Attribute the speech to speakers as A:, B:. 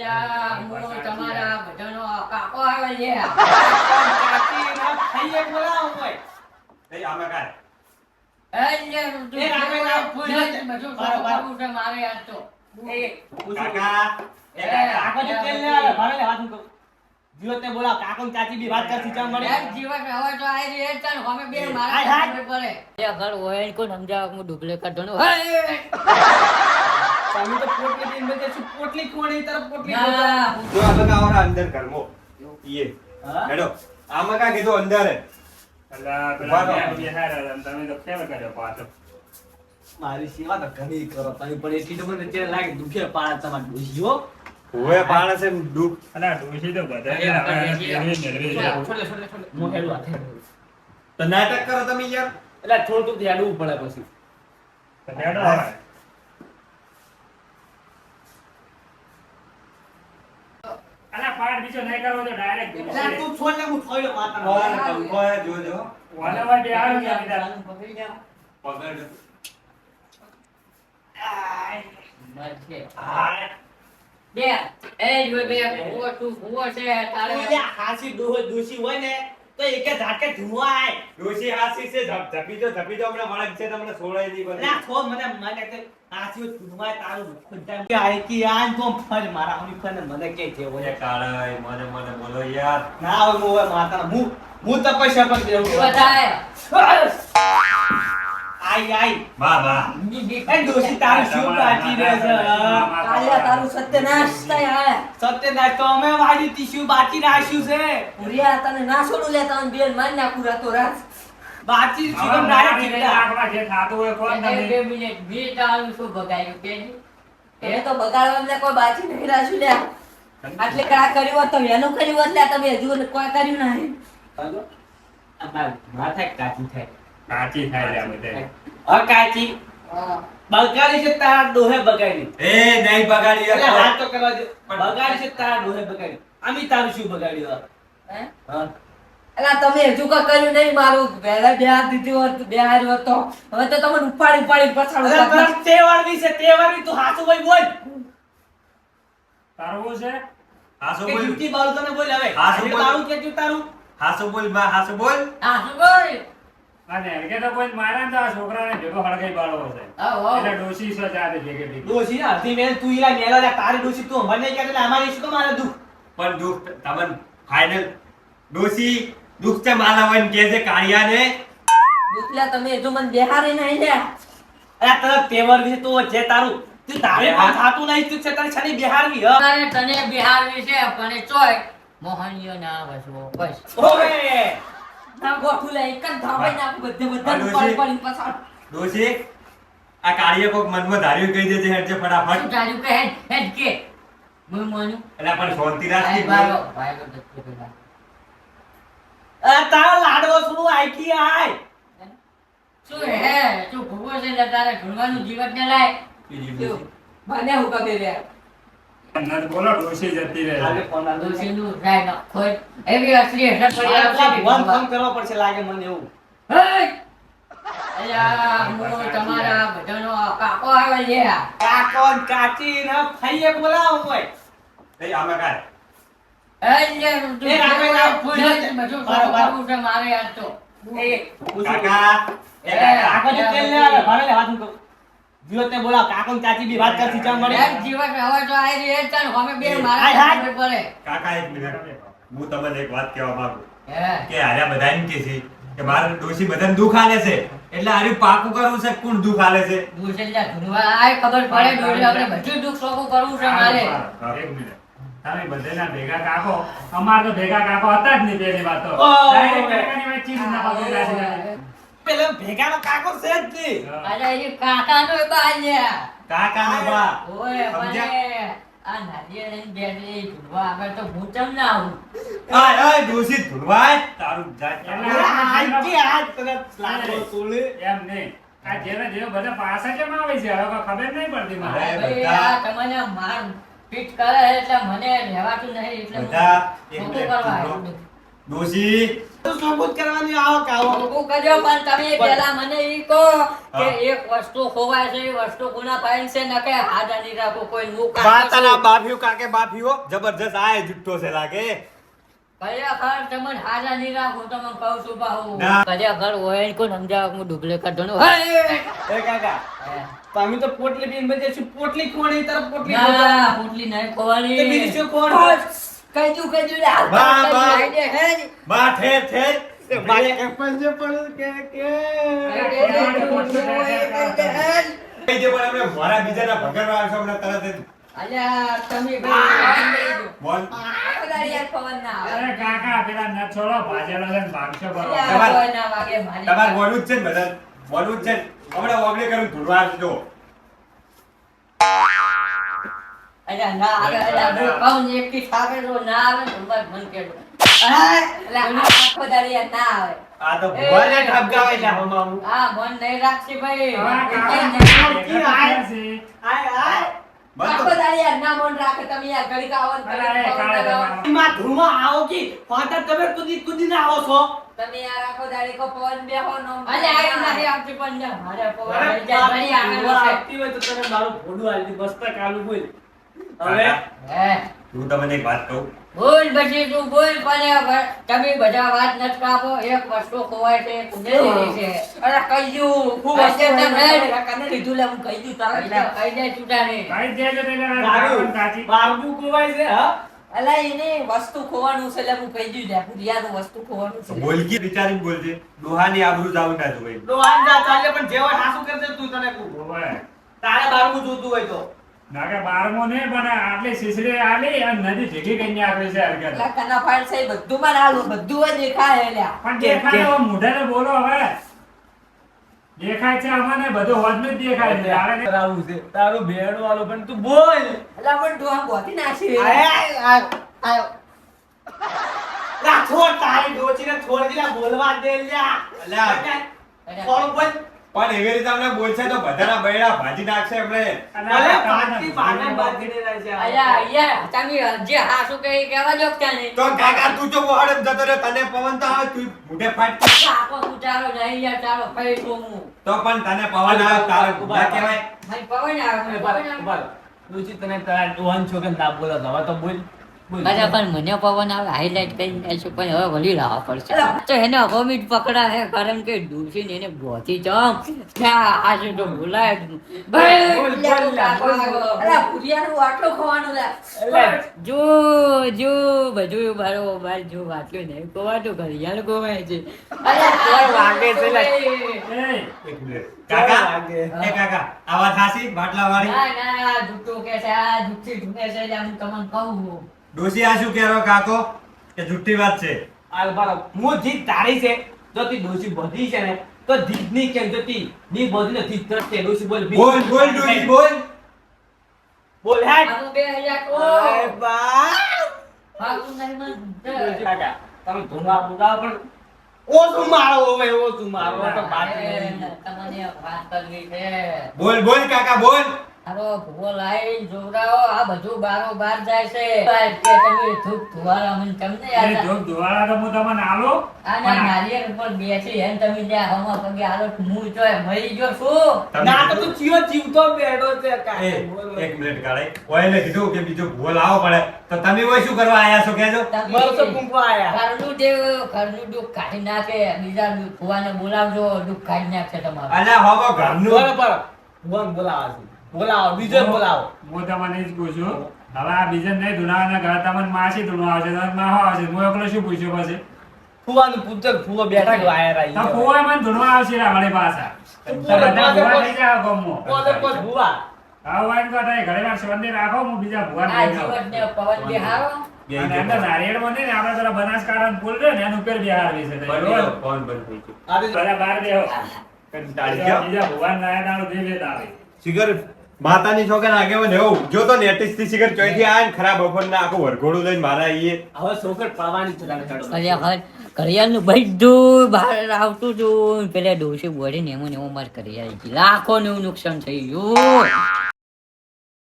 A: અલ્યા હું તમારા બધાનો કાકો આવે છે.
B: કાકી ના ખાઈએ બોલાવો કોઈ.
C: એ આમે કાય
A: અલ્યા તું
B: એ રામે ના
A: બધું કરવું છે મારે આજ તો.
C: કાકા એ કાકા
B: કાકો જે તેલ લે આવે ભરે લે હાથ કહું. જીવતને બોલાવ કાકો ને ચાચી બી વાત કરતી ચા મળે.
A: એક જીવન હવે તો આઈ રહી છે ને અમે બે
B: હાય,
A: મારા
B: હાય.
A: ખબર પડે. એ ઘર હોય કોણ સમજાવ હું ડુબલે કાઢવાનો.
B: તમે તો પોટલી દિન મે શું પોટલી કોણી તરફ પોટલી
A: ના
C: જો આમે કા આવરા અંદર ઘરમો ઈએ
B: હા
C: હેડો આમે કા કીધું અંદર હે
D: અલા પેલા બેન બેહારા તમે તો કેમ કર્યો પાછો
B: મારી સેવા તો ઘણી કરો તમે પણ એટલી તો મને તે લાગે દુખે પાડા તમાર ડોસીઓ
C: ઓએ પાણા છે દુખ
D: અલા ડોશી તો બધા
A: અરે,
D: હવે
A: અરે,
D: મેળવી
B: છોડે મો હેડું હાથે
C: તો નાટક કરો તમે યાર
B: એટલે થોડું તો હેડવું પડે પછી
D: હેડો હવે અલા પાડ બીજો નહીં કરવો તો ડાયરેક્ટ
B: એટલે તું છોડ ને હું થોડો માતા
C: ઓય પંખો હે જોજો
D: વાલા વાડે આવી ગયા બીજા
A: પકડી જા.
C: પકડ
A: મળશે.
B: હા
A: બે એ જો બે ભૂવો તું ભૂવો છે તારે
B: એટલે હાસી ડોસી હોય ને તો એકે ઝાટકે ધુવાય
C: ડોશી હાસી છે ધપી તો હમણાં વળગ છે તમને છોડાઈ દી
B: એટલે આ છો મને કે હાસી ધુવાય તારું ખુદામ કે આઈ કે આન તો ફળ મારા હમી ફળ મને કે જે
C: ઓય
B: હોય
C: કાળાય મને બોલો યાર
B: ના હોય મોય માતા હું તો પૈસા પર દેવું
A: બધાય
B: આઈ
C: બા બા
B: એ ડોસી તારું શું બાકી રહે છે
A: કાલિયા તારું સત્યનાશ થાય હાય.
B: સત્યનાશ તો અમે વાડી તી શું બાકી રાખ્યું છે
A: પુરિયા તને ના છોડું લે તને બેન મારી નાખું રાતો રાત.
B: બાકી
D: હવે
B: શું
D: મારા
B: ડાયરેક્ટ
D: ઘરે આપણા જે થાતું હોય કોણ
A: બે
D: તમને
A: મિનિટ બે તારું શું બગાડ્યું કે એ તો બગાડવા કોઈ બાકી નહીં રાખ્યું લે. આટલે કડા કર્યું હોત તો એનું કર્યું હોત લે તમે હજુ કોઈ કર્યું નહીં.
B: માથા કાચી થાય
D: કાચી થાય રે બધે
B: કાચી બગાડી છે તારા ડોહે બગાડી
C: એ નહીં બગાડી
B: એટલે
C: યાર
B: હાથ તો કરવા દે બગાડી છે તારા ડોહે બગાડી આમી તારું શું બગાડ્યું
A: હે?
B: હા
A: એલા તમે હજુ કોઈ કર્યું નહીં મારું પહેલા બે હાથ દીધી હોત બે હાર હોત તો હવે તો તમને ઉપાડી પછાડું
B: અરે
A: કરતા.
B: તરફ તહેવાર વિશે તહેવાર તું હાચું ભાઈ બોલ
D: તારું છે
C: હાસો
B: કે
C: બોલ
B: ડ્યુટી બાળુ તને બોલ હવે
C: હાચું બોલ.
B: બાળુ કે તારું
C: હાસો બોલ બા હાસો બોલ
A: હા શું બોલ
D: અને કે તો કોઈ મારા તો આ છોકરાને ભેગો હળગાઈ બાળવો છે
A: આવો
D: એટલે ડોશી સો જાતે ભેગે ભેગી
B: ડોસી અડધી મેલ તું ઈલા મેલા લે તારી ડોસી તું મને કે એટલે અમારી શું મારે દુખ
C: પણ દુખ તમને ફાઇનલ ડોશી દુખ છે માલાવન કે છે કાળિયાને
A: દુખલા તમે હજુ મને બેહારી નહીં લે.
B: અરે તરફ તહેવાર વિશે તો જે તારું તું તારે
C: બિહાર.
B: પણ થાતું નહીં તું છે તારી છાની બિહારવી હ
A: મારે તને બિહારવી છે પણ એ ચોય મોહનીયો ના વસવો બસ
B: ઓય
A: ના ગોઠું લે એક જ ધાબાઈ નાખું બધે
C: હા, ડોશી.
A: પડી પછાડ
C: ડોશી આ કાળિયા કોક મનમાં ધાર્યું કહી દે છે હેડ છે ફટાફટ
A: શું તાર્યું કે હેડ કે હું માનું
C: એટલે પણ શાંતિ
A: ભાઈ
C: રાખી
A: બારો ભાઈ તો દત્તુ પેલા
B: અરે તારો લાડવો શું આઈકી આય
A: શું હે તું ભૂવો છે એટલે તારે ઘણવાનું જીવન ને લાય શું? મને હું કબે રે
D: નત બોલો ડોશી જતી રહે
B: આલે ફોન આલ દો
A: દોશીનું રાય ન ખોઈ એવી અસલી હસત પડી આવશે કે
B: વન ફોન કરવો પડશે લાગે મને એવું
A: હે અલ્યા હું તમારા બધાનો કાકો આવે છે
B: કાકો ને કાચી ને ફઈએ બોલાવો કોઈ
C: એ આમે કાય
A: અલ્યા તું
B: એ રામે ના
A: બધું કરવું છે મારે આજ તો
B: એ
C: કાકા એ કાકા
B: કાકો જે તેલ લે આવે ભરે લે હાથ કહું જીવતને બોલાવ કાકો ને ચાચી બી વાત કરતી ચા મળે
A: એક જીવન હવે તો આઈ રહી છે ને અમે બે
B: હાય,
A: મારા
B: હાય.
A: ખબર પડે
C: કાકા એક મિનિટ હું તમને એક વાત કહેવા માંગુ
A: હે
C: કે આર્યા બધા એમ કે છે કે મારે ડોશી બધાને દુખ આલે છે એટલે આર્યું પાકું કરવું છે કોણ દુખ આલે છે
A: દુસેલા ધુનવા આય ખબર પડે દોડે આપણે બધું દુઃખ સોખું કરવું છે મારે
D: એક મિનિટ તમે બધાના ભેગા કાકો અમાર તો ભેગા કાકો હતા જ નહીં પેલી વાત તો
B: ઓહ.
D: ડાયરેક્ટ કાકાની વાત ચીજ ના પકડી રાખી
B: પેલે ભેગાનો કાકો છે જ નહીં
A: અરે એ કાકાનો એ બાલ્યા
C: કાકાનો બા
A: ઓય
C: સમજ્યા?
A: મને આ નારિયેળ બેઠી ધુનવા આગળ તો હું ચમ ના આવું
C: આય આય ડોશી ધુરવાય તારું જાત
D: એટલે
B: અરે આઈકી આજ તને લાડવો તોલે
D: એમ નહીં આ જેને જેવો બધા પાછા કેમ આવે છે હવે કોઈ ખબર નહીં પડતી મને
C: અરે
A: ભાઈ
C: બધા-
A: આ તમને માર ફિટ કરે એટલે મને રહેવાતું નહીં એટલે હું
C: બધા એક
A: ખોટું
C: મિનિટ
A: કરવા
C: ચૂપ રહો.
A: આવ્યો.
C: ડોશી
B: તો સબૂત કરવાની આવો કાવો
A: હું કર્યો પણ તમે પહેલા મને ઈ કહો કે એક વસ્તુ ખોવાય છે એ વસ્તુ કોના પાસે છે નકે હાજા નહીં રાખો કોઈ નું કામ
C: બાતાના બાફ્યું કાકે બાફ્યો જબરજસ્ત આ જુઠ્ઠો છે લાગે
A: કયા ઘર તમને હાજા નહીં રાખો તમને કહું છું બાહુ
C: ના.
A: કયા ઘર હોય ને કોઈ સમજાવ હું ડુપ્લિકેટ ધણું
B: એ કાકા તમે તો પોટલી પીને બજે છું પોટલી કોણી તરફ પોટલી
A: ના પોટલી નહીં ખોવાની
B: તો બીજી શું કોણ?
A: કઈ દઉં લે હાથ
C: બા,
A: પકડી
C: બા.
A: લઈ દે, હે જ.
C: બા ઠેર ઠેર
B: મારે પંજે પણ કે
A: કઈ દે, દે, પોટલી હોય, કઈ દે, હે જ.
C: કઈ દે પણ આપણે મોરા બીજાના ભગરવા આવશો હમણાં તરત જ.
A: અલ્યા તમે ભાઈ પવન લઈ દો.
C: બોલ
A: આખો દાડી યાર પવન ના આવે.
D: અરે કાકા પેલા ન છોડો ભાજેલો છે ને ભાગશો કરો
A: અલ્યા,
C: તમાર-
A: કોઈ ના વાગે મારી
C: તમારે
A: પાસે.
C: બોલવું જ છે ને બધા બોલવું જ છે ને. હમણાં ઓગળી કરું ધૂળવા આવજો.
A: અલ્યા, ના આવે, અલ્યા, હું કહું ને એકથી થાકે તો ના આવે ને તો બસ મન કહેજો. અલ્યા, આખો દાડી યાર ના આવે.
C: આ તો ભગવાને ઠપકાવે છે હમણાં.
A: હા, મન નહીં રાખશે ભાઈ.
D: હા, કાકા,
A: કઈ નહીં.
D: ભેગા થયા છે.
B: આય આય
C: બસ
A: આખો
C: તો
A: દાડી યાર ના મન રાખે તમે યાર ઘડીક આવો ને
D: અરે,
A: ઘડીક પવન
D: કાળા
A: લગાવો.
D: તમારા.
B: માં ધૂળમાં આવો કે ફાટા તમે કુદીને આવો છો
A: તમે યાર આખો દાડી કો પવન બેહો નો. અલ્યા, આઈ નહીં આવતી પણ ને મારે પવન
B: અરે
A: લઈ જાય. ઘડી આગળ
B: ધૂળવા
A: વધે.
B: આવતી હોય તો તને મારું ભોડું આલી દે મસ્ત કાલું બોલ હવે
A: હે
C: હું તમને એક વાત કહું.
A: બોલ પછી તું બોલ પણ હવે તમે બધા વાત નથી કાપો એક વસ્તુ ખોવાય છે કુંડેલી છે અરે કહી દઉં
B: ખૂબ
A: આજે
B: વસ્તુ
A: તમે
B: હોય.
A: કને લીધું લે હું કહી દઉં તારા કહી દે છૂટા નહીં
D: ભાઈ દેજો તેને
B: તારું
D: કાચી.
B: બારબુ કોવાય છે હા
A: અલા એને વસ્તુ ખોવાનું છે એટલે હું કહી દઉં લે રિયાનું વસ્તુ ખોવાનું છે
C: બોલકી વિચારીને બોલજે. ડોહાની આબરૂ જાવું ના જોઈએ.
B: તો આંજા ચાલે પણ જે હોય હાસુ કરજે તું તને કહું
D: ઓવે.
B: તારે બારબુ જોતું હોય તો
D: નાકે બારમો ને પણ આટલી શીશડી આલી અને નદી ભેગી કરીને આપી છે હરકત.
A: એટલે કના ફાઈલ છે બધું માં આલું બધું જ દેખાય એટલે
D: પણ દેખાય તો મોઢાને બોલો હવે દેખાય છે અમને બધું હોદનું જ દેખાય છે તારે ને-
B: તારું છે તારું ભેડો વાળો પણ તું બોલ
A: એટલે પણ તું આમ બોતી નાખી
B: આય આયો લા છોડ તારી ડોચીને છોડ દીલા બોલવા દે લ્યા
C: અલ્યા.
B: થોડું બોલ
C: પણ એવી રીતે અમને બોલશે તો બધાના બૈરા ભાજી નાખશે એમને.
D: અને
B: અરે
D: તમને
B: પાટી પાટે બાગીને રહે છે
A: અલ્યા યાર તમે જે હાસુ કહી કહેવા જો ક્યાં નહીં
C: તો કાકા તું જો વહાડે જતો રે તને પવન તો આવે તું મોઢે ફાટ.
A: આપો તું ચાલો નહીં યાર ચાલો ફરી હું
C: તો પણ તને પવન આવે તારે ના કહેવાય.
A: ભાઈ પવન આવે પવન આવે
B: ડોચી તને તારા ડોહન છો કે ના બોલો હવે તો બોલ બોલ
A: અચ્છા પણ મને પવન આવે હાઈલાઈટ કરી નાખશું પણ હવે વળી લાવવા પડશે તો એને હોમિટ પકડા હે કારણ કે ડૂસીને એને ગોતી જમ ત્યાં આજે તો બોલાય જ નહીં. ભાઈ
B: બોલ, બોલ, બોલ, બોલ.
A: અલા ભુરિયાનું આટલું ખવાનું લે
B: એટલે
A: જો જો બધું બરોબર જો વાંચ્યું નહીં કોવાતું ઘડિયાળ ગોવાય છે અલા
B: કોઈ વાગે છે લે.
D: એ,
C: એક મિનિટ. કાકા
B: વાગે.
C: એ કાકા આ વાત હાચી બાટલા વાળી.
A: ના ના જુઠ્ઠું કે છે આ જુઠ્ઠી ઢૂંઢે છે એટલે હું તમને કહું
C: ડોશી આ શું કહેરો કાકો કે જુઠ્ઠી વાત છે.
B: આલબારો હું જીત તારી છે જો તી ડોસી બધી છે ને તો જીત ની કેમ જો તી ની બધી નથી તો તે ડોસી બોલ બી.
C: બોલ બોલ ડોશી બોલ.
B: બોલ હેડ
A: આનું 2000 કો
B: અરે બા
A: ભાગું નહીં મન
B: ડોસી કાકા તમે ધુમા બુગા પણ ઓછું મારો હવે ઓછું મારો તો બાકી
A: તમને વાત કરવી છે
C: બોલ બોલ કાકા બોલ.
A: હારો ભૂવો લાઈન જોવડાવો આ બધું બારો બાર જાય છે કે તમે ધૂપ ધુવાળા મને તમને
D: એ
A: યાદ
D: ધૂપ ધુવાળા તો હું તમને આલો
A: આ
D: પણ આ-
A: નારિયેળ ઉપર બેસી હે ને તમે ત્યાં હમા પગે હાલો હું જોય મરી ગયો છું
C: તમે
B: ના તો તું ચિયો જીવતો બેઠો છે
C: એ
B: કાકા બોલ
C: એક મિનિટ કાઢે ઓયલે કીધું કે બીજો ભૂવો લાવવો પડે તો તમે ઓય શું કરવા આયા છો કહેજો.
B: મારો તો કુંકવા આયા
A: ઘરનું દુઃખ કાઢી નાખે બીજા ભુવાને બોલાવજો દુઃખ કાઢી નાખશે તમારું
C: અલ્યા હોવો ઘરનું
B: બરાબર ભગવાન બોલાવા છે બોલાવો બીજો બોલાવો
D: હું તમને જ પૂછું હવે આ બીજા નહીં ધુનાવાના ઘર તમને માસી ધુનવા આવશે તમે માહો આવશે હું એકલો શું પૂછ્યું પછી
B: ફુવાનું પુત્ર ફુવા બેઠા જો આયા
D: તો
B: રહી
D: ફોવાય મને ધુનવા આવશે રે અમારી પાસે તો બધા ભૂવા થઈ જાઓ ગમો
B: બોલે પર ફુવા
D: હા વાઈન કોટાય ઘરે વાર સંબંધી રાખો હું બીજા ભૂવા
A: આ જીવનને પવન બિહારો
D: અને અંદર નારિયેળ બને ને આપણે પેલા બનાસકાંઠાનો પુલ છે ને એના ઉપર બિહારવી છે
C: બંધ રહ્યો, ફોન બંધ થઈ ગયો.
B: આજે
D: બધા બહાર બેહો
C: કંટાળી ગયો.
D: બીજા ભૂવા ના દાડો બે બે આવે
C: સિગર માતાની છોકરા આગેવાન એવું જો તો નેટિસ થી સિગર ચોઈથી આ ખરાબ બપોર ના આખું વરઘોડું લઈને મારા આઈએ
B: હવે છોકર પાવાની છે તારે કાઢો
A: ઘડિયાળનું બધું બહાર આવતું હતું પેલા ડોસી બોડીને એમ ને એમ માર ઘડિયાળ લાખોનું નુકસાન થઈ ગયું